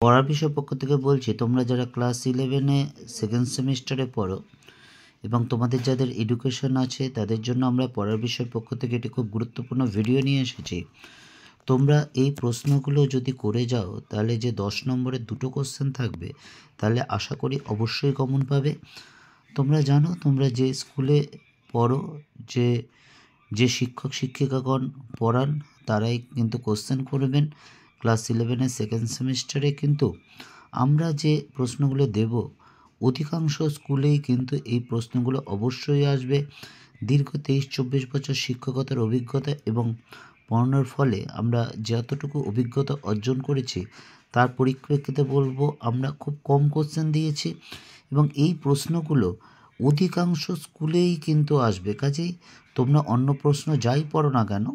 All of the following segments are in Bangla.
পড়ার বিষয় পক্ষ থেকে বলছি, তোমরা যারা ক্লাস 11-এ সেকেন্ড সেমিস্টারে পড়ো এবং তোমাদের যাদের এডুকেশন আছে তাদের জন্য আমরা পড়ার বিষয় পক্ষ থেকে একটি খুব গুরুত্বপূর্ণ ভিডিও নিয়ে এসেছি। তোমরা এই প্রশ্নগুলো যদি করে যাও তাহলে যে 10 নম্বরের 2টো কোশ্চেন থাকবে তাহলে আশা করি অবশ্যই কমন পাবে। তোমরা জানো, তোমরা যে স্কুলে পড়ো, যে শিক্ষক শিক্ষিকাগণ পড়ান তারাই কিন্তু কোশ্চেন করবেন ক্লাস 11-এর সেকেন্ড সেমিস্টারে। কিন্তু আমরা যে প্রশ্নগুলো দেব অধিকাংশ স্কুলেই কিন্তু এই প্রশ্নগুলো অবশ্যই আসবে। দীর্ঘ 23-24 বছর শিক্ষকতার অভিজ্ঞতা এবং পড়ানোর ফলে আমরা যতটুকু অভিজ্ঞতা অর্জন করেছি তার পরিপ্রেক্ষিতে বলবো আমরা খুব কম কোশ্চেন দিয়েছি এবং এই প্রশ্নগুলো অধিকাংশ স্কুলেই কিন্তু আসবে। কাজেই তোমরা অন্য প্রশ্ন যাই পড়ো না কেন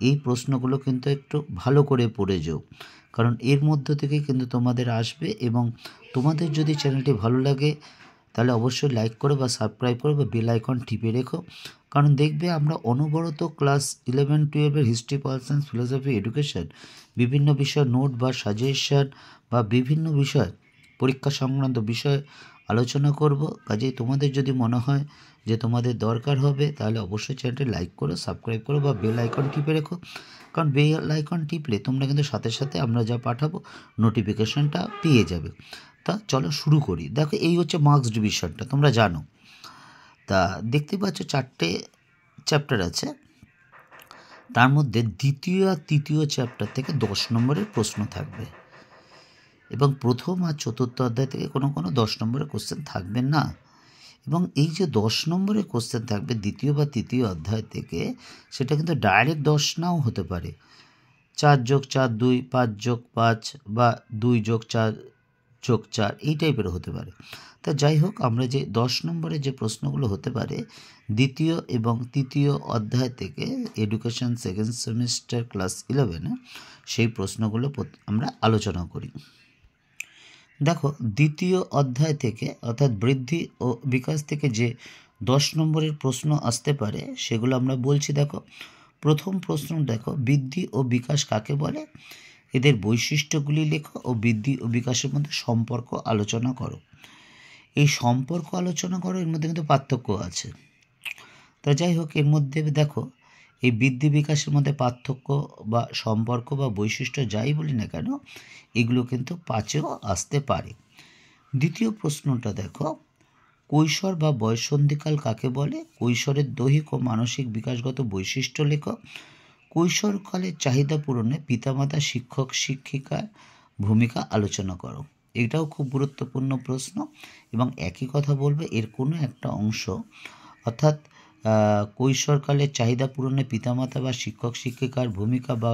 এই প্রশ্নগুলো কিন্তু একটু ভালো করে পড়ে যাও, কারণ এর মধ্য থেকে কিন্তু তোমাদের আসবে। এবং তোমাদের যদি চ্যানেলটি ভালো লাগে তাহলে অবশ্যই লাইক করো বা সাবস্ক্রাইব করো বা বেল আইকন টিপে রেখো, কারণ দেখবে আমরা অনবরত ক্লাস 11-12-এর history, pol science, philosophy, education বিভিন্ন বিষয় নোট বা সাজেশন বা বিভিন্ন বিষয় পরীক্ষা সংক্রান্ত বিষয় আলোচনা করব। কাজেই তোমাদের যদি মনে হয় যে তোমাদের দরকার হবে তাহলে অবশ্যই চ্যানেলটি লাইক করো, সাবস্ক্রাইব করো বা বেল আইকন টিপে রেখো, কারণ বেল আইকন টিপলে তোমরা কিন্তু সাথে সাথে আমরা যা পাঠাবো নোটিফিকেশনটা পেয়ে যাবে। তা চলো শুরু করি। দেখো, এই হচ্ছে মার্কস ডিভিশনটা, তোমরা জানো। তা দেখতে পাচ্ছ 4টে চ্যাপ্টার আছে, তার মধ্যে দ্বিতীয় আর তৃতীয় চ্যাপ্টার থেকে 10 নম্বরের প্রশ্ন থাকবে এবং প্রথম আর চতুর্থ অধ্যায় থেকে কোনো 10 নম্বরের কোশ্চেন থাকবে না। এবং এই যে 10 নম্বরের কোশ্চেন থাকবে দ্বিতীয় বা তৃতীয় অধ্যায় থেকে, সেটা কিন্তু ডাইরেক্ট 10 নাও হতে পারে, 4+4=2, 5+5 বা 2+4+4 এই টাইপের হতে পারে। তা যাই হোক, আমরা যে 10 নম্বরের যে প্রশ্নগুলো হতে পারে দ্বিতীয় এবং তৃতীয় অধ্যায় থেকে এডুকেশন সেকেন্ড সেমিস্টার ক্লাস 11-এ, সেই প্রশ্নগুলো আমরা আলোচনা করি। দেখো, দ্বিতীয় অধ্যায় থেকে অর্থাৎ বৃদ্ধি ও বিকাশ থেকে যে 10 নম্বরের প্রশ্ন আসতে পারে সেগুলো আমরা বলছি। দেখো, প্রথম প্রশ্ন দেখো, বৃদ্ধি ও বিকাশ কাকে বলে, এদের বৈশিষ্ট্যগুলি লেখো ও বৃদ্ধি ও বিকাশের মধ্যে সম্পর্ক আলোচনা করো। এই সম্পর্ক আলোচনা করো, এর মধ্যে কিন্তু পার্থক্য আছে। তা যাই হোক, এর মধ্যে দেখো এই বৃদ্ধি বিকাশের মধ্যে পার্থক্য বা সম্পর্ক বা বৈশিষ্ট্য যাই বলি না কেন এগুলো কিন্তু 5এও আসতে পারে। দ্বিতীয় প্রশ্নটা দেখো, কৈশোর বা বয়ঃসন্ধিকাল কাকে বলে, কৈশোরের দৈহিক ও মানসিক বিকাশগত বৈশিষ্ট্য লেখো। কৈশোরকালের চাহিদা পূরণে পিতামাতা, শিক্ষক শিক্ষিকার ভূমিকা আলোচনা করো। এটাও খুব গুরুত্বপূর্ণ প্রশ্ন এবং একই কথা বলবে এর কোনো একটা অংশ, অর্থাৎ কৈশোরকালের চাহিদা পূরণে পিতামাতা বা শিক্ষক শিক্ষিকার ভূমিকা বা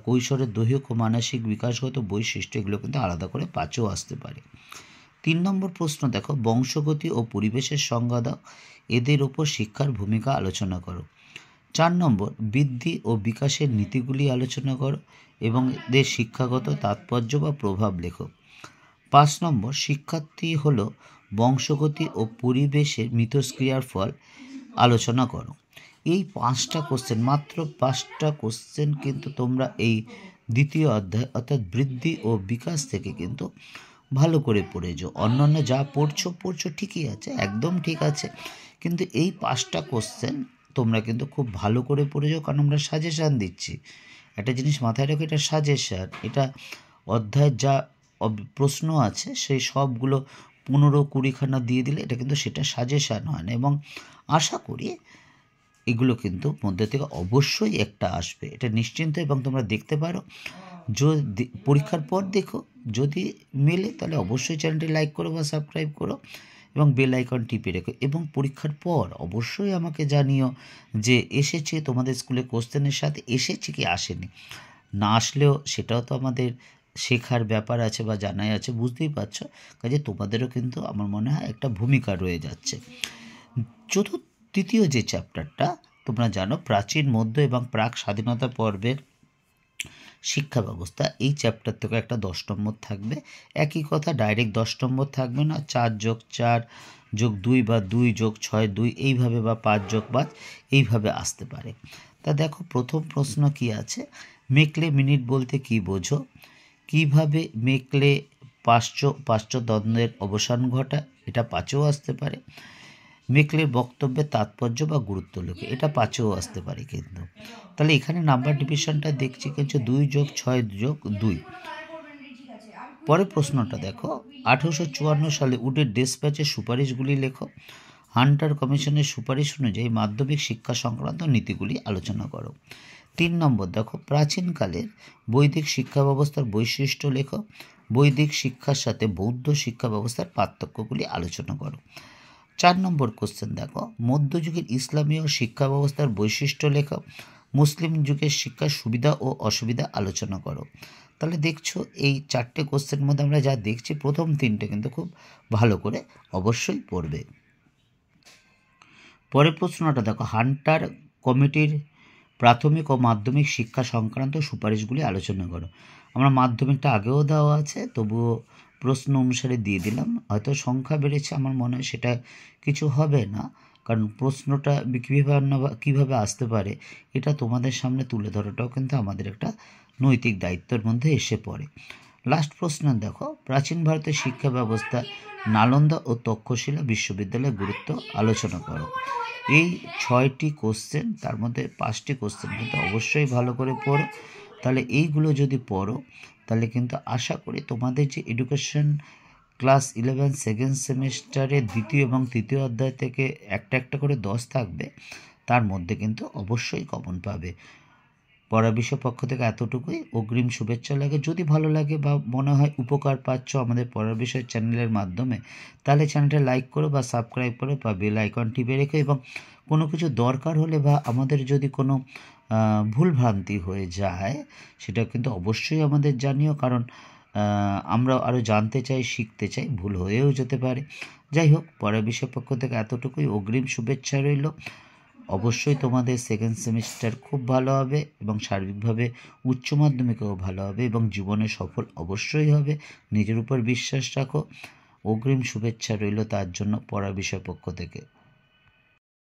কৈশোরের দৈহিক ও মানসিক বিকাশগত বৈশিষ্ট্য এগুলো কিন্তু আলাদা করে 5এও আসতে পারে। 3 নম্বর প্রশ্ন দেখো, বংশগতি ও পরিবেশের সংজ্ঞা দাও, এদের ওপর শিক্ষার ভূমিকা আলোচনা করো। 4 নম্বর, বৃদ্ধি ও বিকাশের নীতিগুলি আলোচনা করো এবং এদের শিক্ষাগত তাৎপর্য বা প্রভাব লেখো। 5 নম্বর, শিক্ষার্থী হলো বংশগতি ও পরিবেশের মিথস্ক্রিয়ার ফল আলোচনা করো। এই 5টা কোশ্চেন, মাত্র 5টা কোশ্চেন কিন্তু তোমরা এই দ্বিতীয় অধ্যায় অর্থাৎ বৃদ্ধি ও বিকাশ থেকে কিন্তু ভালো করে পড়ে যাও। অন্যান্য যা পড়ছো ঠিকই আছে, একদম ঠিক আছে, কিন্তু এই 5টা কোশ্চেন তোমরা কিন্তু খুব ভালো করে পড়ে যাও, কারণ আমরা সাজেশান দিচ্ছি। একটা জিনিস মাথায় রেখো, এটা সাজেশান, এটা অধ্যায়ের যা প্রশ্ন আছে সেই সবগুলো 15-20খানা দিয়ে দিলে এটা কিন্তু সেটা সাজেশান হয় না। এবং আশা করি এগুলো কিন্তু মধ্যে থেকে অবশ্যই একটা আসবে, এটা নিশ্চিন্ত। এবং তোমরা দেখতে পারো, যদি পরীক্ষার পর দেখো যদি মেলে তাহলে অবশ্যই চ্যানেলটি লাইক করো বা সাবস্ক্রাইব করো এবং বেল আইকন টিপে রেখো। এবং পরীক্ষার পর অবশ্যই আমাকে জানিও যে এসেছে তোমাদের স্কুলে কোশ্চেনের সাথে এসেছে কি আসেনি। না আসলেও সেটাও তো আমাদের শেখার ব্যাপার আছে বা জানাই আছে, বুঝতেই পারছো। কাজে তোমাদেরও কিন্তু আমার মনে হয় একটা ভূমিকা রয়ে যাচ্ছে। তৃতীয় যে চ্যাপ্টারটা তোমরা জানো, প্রাচীন, মধ্য এবং প্রাক স্বাধীনতা পর্বের শিক্ষা ব্যবস্থা, এই চ্যাপ্টার থেকে একটা 10 নম্বর থাকবে। একই কথা, ডাইরেক্ট 10 নম্বর থাকবে না, 4+4+2 বা 2+6+2 এইভাবে বা 5+5 এইভাবে আসতে পারে। তা দেখো, প্রথম প্রশ্ন কি আছে, মেকলে মিনিট বলতে কি বোঝো, কিভাবে মেকলে পাশ্চদ্বন্দ্বের অবসান ঘটায়, এটা 5এও আসতে পারে। মেকলের বক্তব্যের তাৎপর্য বা গুরুত্ব লেখো, এটা 5এও আসতে পারে কিন্তু। তাহলে এখানে নাম্বার ডিভিশনটা দেখছি কিন্তু 2+6+2। পরের প্রশ্নটা দেখো, 1854 সালে উডের ডেসপ্যাচের সুপারিশগুলি লেখো। হান্টার কমিশনের সুপারিশ অনুযায়ী মাধ্যমিক শিক্ষা সংক্রান্ত নীতিগুলি আলোচনা করো। 3 নম্বর দেখো, প্রাচীনকালের বৈদিক শিক্ষা ব্যবস্থার বৈশিষ্ট্য লেখো। বৈদিক শিক্ষার সাথে বৌদ্ধ শিক্ষা ব্যবস্থার পার্থক্যগুলি আলোচনা করো। 4 নম্বর কোশ্চেন দেখো, মধ্যযুগের ইসলামীয় শিক্ষা ব্যবস্থার বৈশিষ্ট্য লেখো। মুসলিম যুগের শিক্ষার সুবিধা ও অসুবিধা আলোচনা করো। তাহলে দেখছো এই 4টে কোশ্চেন মধ্যে আমরা যা দেখছি প্রথম 3টে কিন্তু খুব ভালো করে অবশ্যই পড়বে। পরের প্রশ্নটা দেখো, হান্টার কমিটির প্রাথমিক ও মাধ্যমিক শিক্ষা সংক্রান্ত সুপারিশগুলি আলোচনা করো। আমরা মাধ্যমিকটা আগেও দেওয়া আছে, তবুও প্রশ্ন অনুসারে দিয়ে দিলাম। হয়তো সংখ্যা বেড়েছে, আমার মনে হয় সেটা কিছু হবে না, কারণ প্রশ্নটা কীভাবে আসতে পারে এটা তোমাদের সামনে তুলে ধরাটাও কিন্তু আমাদের একটা নৈতিক দায়িত্বের মধ্যে এসে পড়ে। লাস্ট প্রশ্ন দেখো, প্রাচীন ভারতের শিক্ষা ব্যবস্থা নালন্দা ও তক্ষশিলা বিশ্ববিদ্যালয়ের গুরুত্ব আলোচনা করো। এই 6টি কোশ্চেন, তার মধ্যে 5টি কোশ্চেন কিন্তু অবশ্যই ভালো করে পড়ো। তাহলে এইগুলো যদি পড়ো তাহলে কিন্তু আশা করি তোমাদের যে এডুকেশন ক্লাস 11 সেকেন্ড সেমিস্টারের দ্বিতীয় এবং তৃতীয় অধ্যায় থেকে একটা করে 10 থাকবে, তার মধ্যে কিন্তু অবশ্যই কমন পাবে। পড়া বিষয় পক্ষ থেকে এতটুকুই। অগ্রিম শুভেচ্ছা লাগে। যদি ভালো লাগে বা মনে হয় উপকার পাচ্ছ আমাদের পড়ার বিষয় চ্যানেলের মাধ্যমে, তাহলে চ্যানেলটা লাইক করো বা সাবস্ক্রাইব করো বা বেল আইকন টিপে রেখো। এবং কোনো কিছু দরকার হলে বা আমাদের যদি কোনো ভুলভ্রান্তি হয়ে যায় সেটা কিন্তু অবশ্যই আমাদের জানিও, কারণ আমরা আরও জানতে চাই, শিখতে চাই, ভুল হয়েও যেতে পারে। যাই হোক, পড়ার বিষয় পক্ষ থেকে এতটুকুই। অগ্রিম শুভেচ্ছা রইল। অবশ্যই তোমাদের সেকেন্ড সেমিস্টার খুব ভালো হবে এবং সার্বিকভাবে উচ্চ মাধ্যমিকেও ভালো হবে এবং জীবনে সফল অবশ্যই হবে। নিজের উপর বিশ্বাস রাখো। অগ্রিম শুভেচ্ছা রইল তার জন্য পড়ার বিষয় পক্ষ থেকে।